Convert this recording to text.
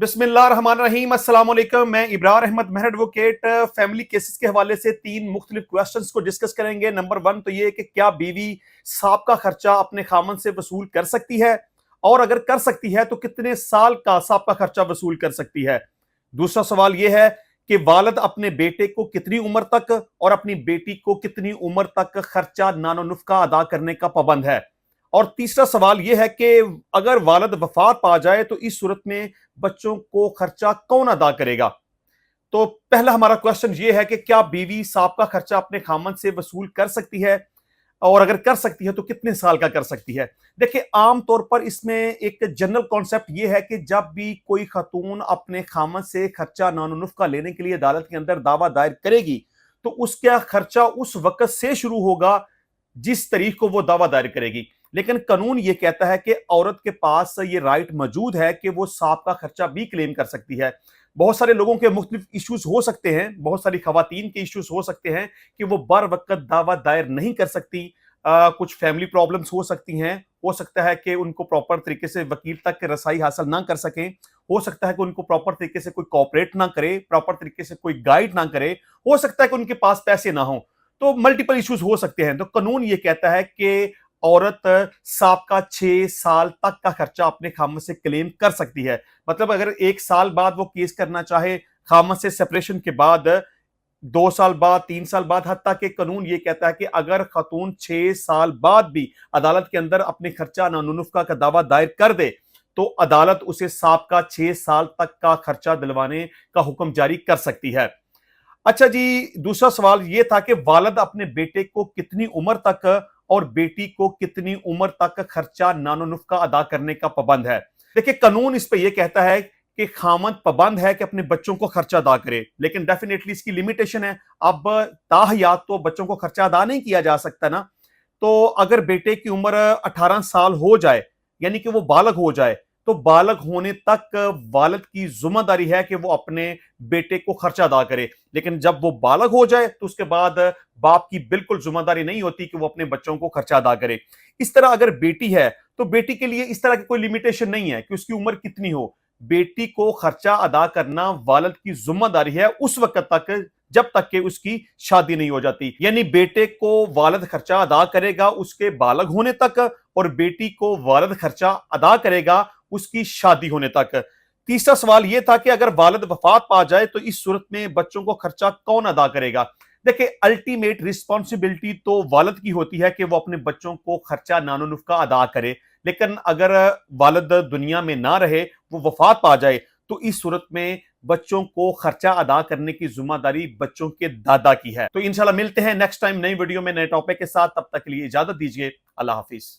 बिस्मिल्लाहिर्रहमानिर्रहीम, अस्सलाम वालेकुम। मैं इब्रार अहमद मेहर एडवोकेट फैमिली केसेस के हवाले से तीन मुख्तलिफ क्वेश्चंस को डिस्कस करेंगे। नंबर वन तो ये कि क्या बीवी साहब का खर्चा अपने खामन से वसूल कर सकती है, और अगर कर सकती है तो कितने साल का साहब का खर्चा वसूल कर सकती है। दूसरा सवाल यह है कि वालिद अपने बेटे को कितनी उम्र तक और अपनी बेटी को कितनी उम्र तक खर्चा नानो नुफ्का अदा करने का पाबंद है। और तीसरा सवाल यह है कि अगर वालिद वफात पा जाए तो इस सूरत में बच्चों को खर्चा कौन अदा करेगा। तो पहला हमारा क्वेश्चन यह है कि क्या बीवी साहब का खर्चा अपने खामन से वसूल कर सकती है, और अगर कर सकती है तो कितने साल का कर सकती है। देखिए, आमतौर पर इसमें एक जनरल कॉन्सेप्ट यह है कि जब भी कोई खातून अपने खामन से खर्चा नानो नुफ्का लेने के लिए अदालत के अंदर दावा दायर करेगी तो उसका खर्चा उस वक्त से शुरू होगा जिस तारीख को वो दावा दायर करेगी। लेकिन कानून ये कहता है कि औरत के पास ये राइट मौजूद है कि वो साहब का खर्चा भी क्लेम कर सकती है। बहुत सारे लोगों के मुख्तलिफ इश्यूज हो सकते हैं, बहुत सारी खवातीन के इश्यूज हो सकते हैं कि वो बर वक्त दावा दायर नहीं कर सकती। कुछ फैमिली प्रॉब्लम्स हो सकती हैं, हो सकता है कि उनको प्रॉपर तरीके से वकील तक रसाई हासिल ना कर सकें, हो सकता है कि उनको प्रॉपर तरीके से कोई कॉपरेट ना करे, प्रॉपर तरीके से कोई गाइड ना करे, हो सकता है कि उनके पास पैसे ना हो। तो मल्टीपल इश्यूज हो सकते हैं। तो कानून ये कहता है कि औरत साहब का 6 साल तक का खर्चा अपने खामन से क्लेम कर सकती है। मतलब अगर 1 साल बाद वो केस करना चाहे, खामन से सेपरेशन के बाद 2 साल बाद, 3 साल बाद, हत्ता कि कानून ये कहता है कि अगर खातून 6 साल बाद भी अदालत के अंदर अपने खर्चा नानुनुफ्का का दावा दायर कर दे तो अदालत उसे साहब का 6 साल तक का खर्चा दिलवाने का हुक्म जारी कर सकती है। अच्छा जी, दूसरा सवाल यह था कि वालिद अपने बेटे को कितनी उम्र तक और बेटी को कितनी उम्र तक खर्चा नानो नुफ्का अदा करने का पाबंद है। देखिए, कानून इस पे यह कहता है कि खामद पाबंद है कि अपने बच्चों को खर्चा अदा करे, लेकिन डेफिनेटली इसकी लिमिटेशन है। अब ताहयात तो बच्चों को खर्चा अदा नहीं किया जा सकता ना। तो अगर बेटे की उम्र 18 साल हो जाए, यानी कि वो बालग हो जाए, तो बालग होने तक वालिद की जिम्मेदारी है कि वो अपने बेटे को खर्चा अदा करे। लेकिन जब वो बालग हो जाए तो उसके बाद बाप की बिल्कुल जिम्मेदारी नहीं होती कि वो अपने बच्चों को खर्चा अदा करे। इस तरह अगर बेटी है तो बेटी के लिए इस तरह की कोई लिमिटेशन नहीं है कि उसकी उम्र कितनी हो। बेटी को खर्चा अदा करना वालिद की जिम्मेदारी है उस वक्त तक जब तक कि उसकी शादी नहीं हो जाती। यानी बेटे को वालिद खर्चा अदा करेगा उसके बालग होने तक, और बेटी को वालिद खर्चा अदा करेगा उसकी शादी होने तक। तीसरा सवाल यह था कि अगर वालिद वफात पा जाए तो इस सूरत में बच्चों को खर्चा कौन अदा करेगा। देखिए, अल्टीमेट रिस्पॉन्सिबिलिटी तो वालिद की होती है कि वो अपने बच्चों को खर्चा नानो नुफ्का अदा करे। लेकिन अगर वालिद दुनिया में ना रहे, वो वफात पा जाए, तो इस सूरत में बच्चों को खर्चा अदा करने की जिम्मेदारी बच्चों के दादा की है। तो इंशाल्लाह मिलते हैं नेक्स्ट टाइम नई वीडियो में नए टॉपिक के साथ। तब तक के लिए इजाजत दीजिए। अल्लाह हाफिज।